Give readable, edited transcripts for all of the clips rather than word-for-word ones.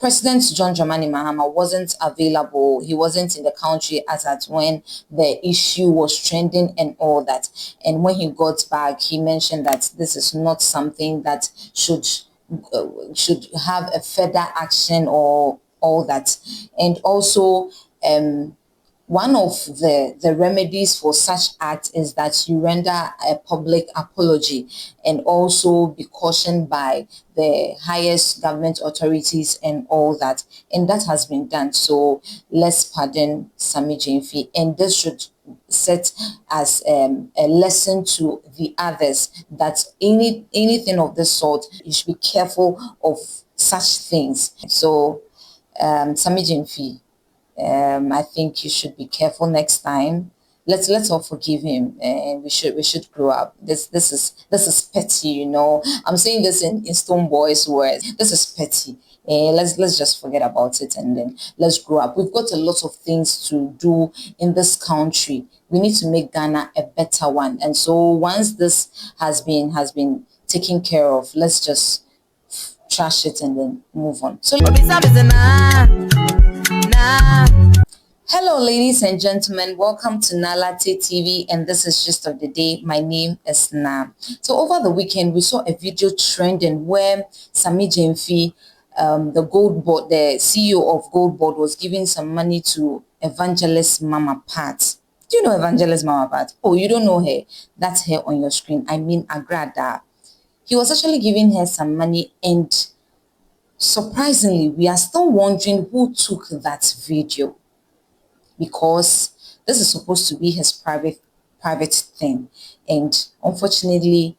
President John Dramani Mahama wasn't available. He wasn't in the country as at when the issue was trending and all that. And when he got back, he mentioned that this is not something that should have a further action or all that. And also, one of the remedies for such act is that you render a public apology and also be cautioned by the highest government authorities and all that. And that has been done. So let's pardon Sammy Gyamfi. And this should set as a lesson to the others that anything of this sort, you should be careful of such things. So Sammy Gyamfi, I think you should be careful next time. Let's all forgive him, and we should grow up. This is petty, you know. I'm saying this in Stone Boy's words. This is petty. Let's just forget about it and then let's grow up. We've got a lot of things to do in this country. We need to make Ghana a better one. And so once this has been taken care of, let's just trash it and then move on. So hello, ladies and gentlemen. Welcome to Nalate TV, and this is Gist of the Day. My name is Na. So over the weekend, we saw a video trending where Sammy Gyamfi, the Gold Board, the CEO of Gold Board, was giving some money to evangelist Mama Pat. Do you know evangelist Mama Pat? Oh, you don't know her? That's her on your screen. I mean Agrada. He was actually giving her some money, and surprisingly, we are still wondering who took that video, because this is supposed to be his private thing. And unfortunately,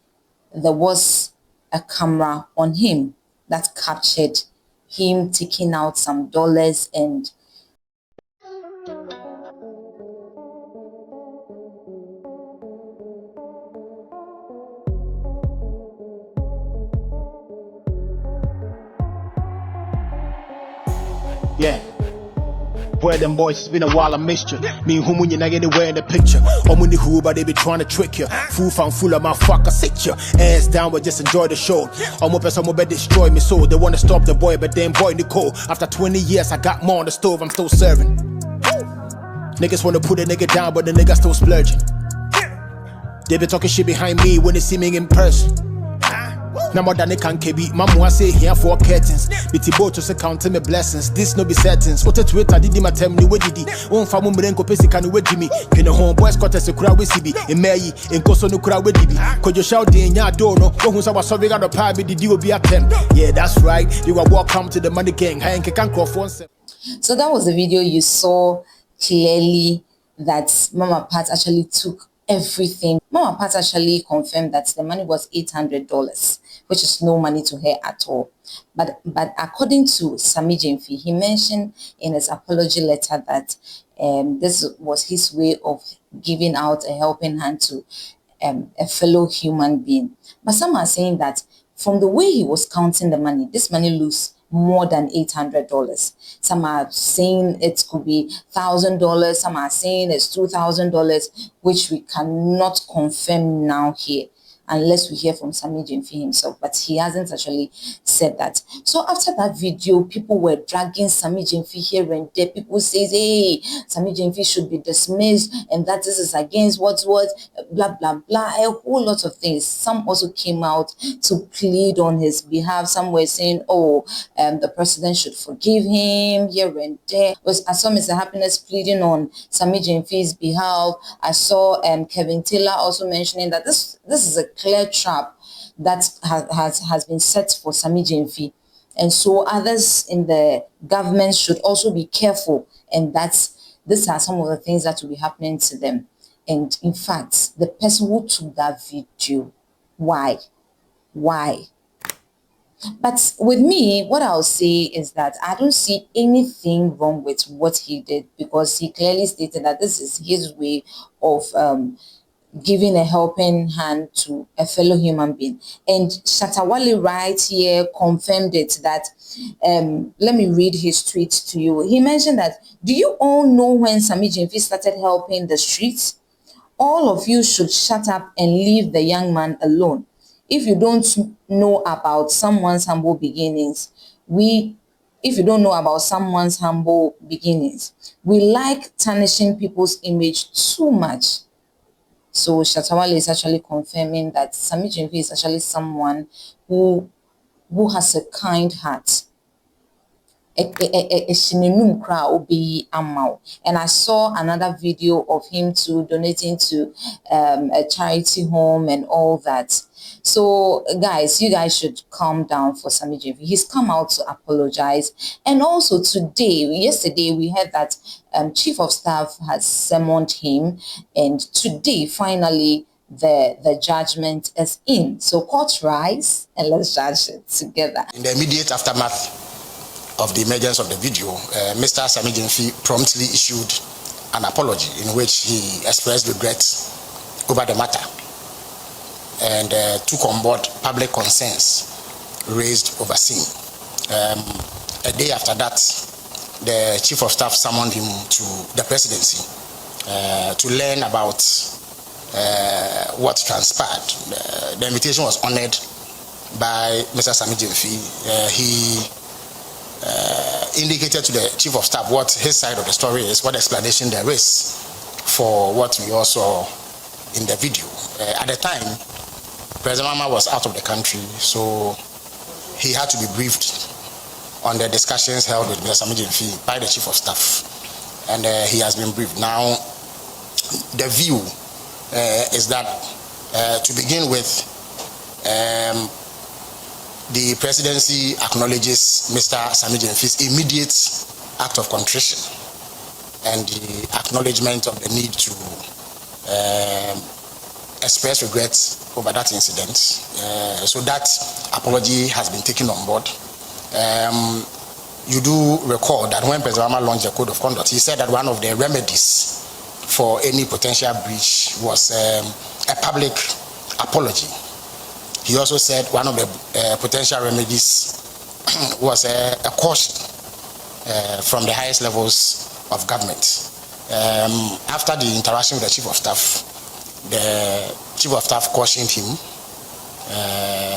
there was a camera on him that captured him taking out some dollars and yeah. Where them boys, it's been a while I missed you. Me and whom you not anywhere in the picture. I'm with who, but they be trying to trick you. Fool found full of my fucker, sit you. Ass down, but just enjoy the show. I'm up and some bet destroy me so. They wanna stop the boy, but then boy Nicole. After 20 years, I got more on the stove, I'm still serving. Niggas wanna put a nigga down, but the nigga still splurging. They be talking shit behind me when they see me in person. Now more than they can keep. Mama say here for curtains. Biti boat to say counting me blessings. This no be settings. What to Twitter did my tell me what did he? One famu mrenko pesi can we Jimmy. Pin a home boys got us a crowd with CB. In May in Koso no crowd with DB. Could you shout in ya don't know? Who's our sorry got a pie with the deal be attempt. Yeah, that's right. You are welcome to the money gang. I ain't can call for. So that was the video. You saw clearly that Mama Pat actually took everything. Mama Pat actually confirmed that the money was $800, which is no money to her at all. But according to Sammy Gyamfi, he mentioned in his apology letter that this was his way of giving out a helping hand to a fellow human being. But some are saying that from the way he was counting the money, this money looks more than $800. Some are saying it could be $1,000. Some are saying it's $2,000, which we cannot confirm now here unless we hear from Sammy Gyamfi himself, but he hasn't actually said that. So after that video, people were dragging Sammy Gyamfi here and there. People say, hey, Sammy Gyamfi should be dismissed and that this is against what, blah, blah, blah, a whole lot of things. Some also came out to plead on his behalf. Some were saying, oh, the president should forgive him here and there. I saw Mr. Happiness pleading on Sammy Gyamfi's behalf. I saw Kevin Taylor also mentioning that this is a clear trap that has been set for Sammy Gyamfi, and so others in the government should also be careful. And these are some of the things that will be happening to them. And in fact, the person who took that video, why? But with me, what I'll say is that I don't see anything wrong with what he did, because he clearly stated that this is his way of giving a helping hand to a fellow human being. And Shatawale right here confirmed it that, let me read his tweet to you. He mentioned that, do you all know when Sammy Gyamfi started helping the streets? All of you should shut up and leave the young man alone. If you don't know about someone's humble beginnings, we if you don't know about someone's humble beginnings, we like tarnishing people's image too much. So Shatawale is actually confirming that Sammy Gyamfi is actually someone who has a kind heart. And I saw another video of him too donating to a charity home and all that. So guys, you guys should calm down for Sammy Gyamfi. He's come out to apologize. And also yesterday we heard that Chief of Staff has summoned him, and today finally the judgment is in. So court rise and let's judge it together. In the immediate aftermath of the emergence of the video, Mr. Sammy Gyamfi promptly issued an apology in which he expressed regret over the matter and took on board public concerns raised overseeing. A day after that, the Chief of Staff summoned him to the presidency to learn about what transpired. The invitation was honored by Mr. Sammy Gyamfi. He indicated to the Chief of Staff what his side of the story is, what explanation there is for what we all saw in the video. At the time, President Mahama was out of the country, so he had to be briefed on the discussions held with Mr. Sammy Gyamfi by the Chief of Staff, and he has been briefed. Now, the view is that to begin with, the presidency acknowledges Mr. Sammy Gyamfi's immediate act of contrition and the acknowledgement of the need to express regrets over that incident. So that apology has been taken on board. You do recall that when President Mahama launched the Code of Conduct, he said that one of the remedies for any potential breach was a public apology. He also said one of the potential remedies was a caution from the highest levels of government. After the interaction with the Chief of Staff, the Chief of Staff cautioned him,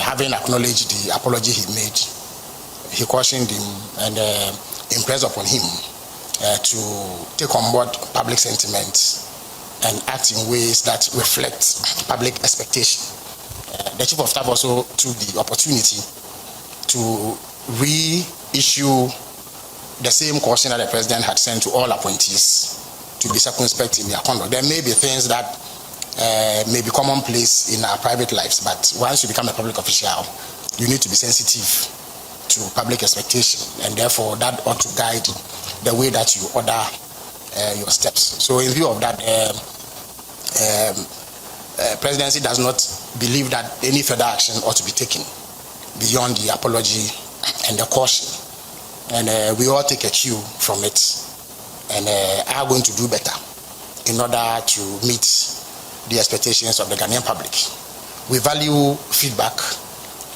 having acknowledged the apology he made. He cautioned him and impressed upon him to take on board public sentiment and act in ways that reflect public expectation. The Chief of Staff also took the opportunity to reissue the same caution that the President had sent to all appointees to be circumspect in their conduct. There may be things that may be commonplace in our private lives, but once you become a public official, you need to be sensitive to public expectation, and therefore that ought to guide the way that you order your steps. So in view of that, presidency does not believe that any further action ought to be taken beyond the apology and the caution. And we all take a cue from it and are going to do better in order to meet the expectations of the Ghanaian public. We value feedback.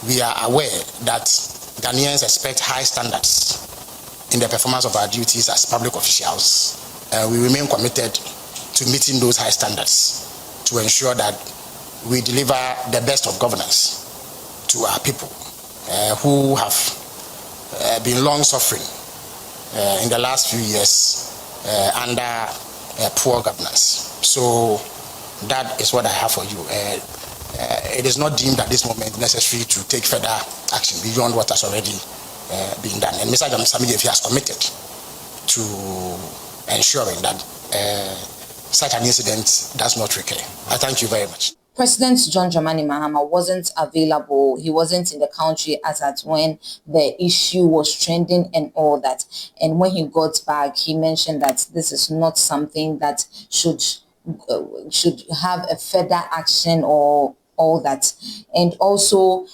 We are aware that Ghanaians expect high standards in the performance of our duties as public officials. We remain committed to meeting those high standards to ensure that we deliver the best of governance to our people who have been long suffering in the last few years under poor governance. So that is what I have for you. It is not deemed at this moment necessary to take further action beyond what has already been done. And Mr. Sammy Gyamfi has committed to ensuring that such an incident does not recur. I thank you very much. President John Dramani Mahama wasn't available. He wasn't in the country as at when the issue was trending and all that. And when he got back, he mentioned that this is not something that should have a further action or all that. And also,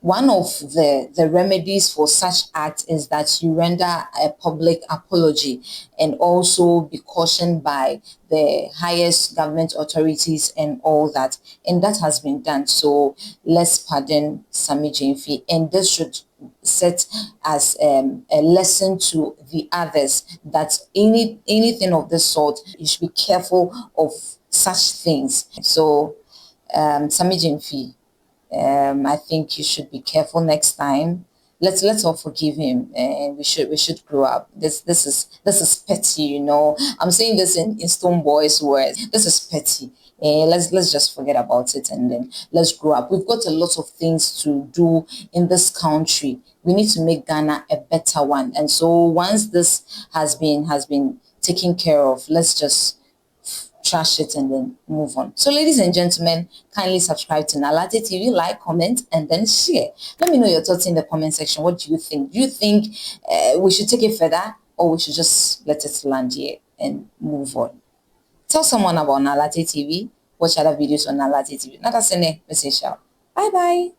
one of the remedies for such act is that you render a public apology and also be cautioned by the highest government authorities and all that. And that has been done. So let's pardon Sammy Gyamfi. And this should set as a lesson to the others that anything of this sort, you should be careful of such things. So Sammy Gyamfi, I think you should be careful next time. let's all forgive him, and we should grow up. This is petty, you know. I'm saying this in Stone Boy's words. This is petty. Let's just forget about it, and then let's grow up. We've got a lot of things to do in this country. We need to make Ghana a better one. And so once this has been taken care of, let's just trash it and then move on. So ladies and gentlemen, kindly subscribe to Nalate TV, like, comment, and then share. Let me know your thoughts in the comment section. What do you think? Do you think we should take it further, or we should just let it land here and move on? Tell someone about Nalate TV. Watch other videos on Nalate TV. Not a sene message out. Bye bye.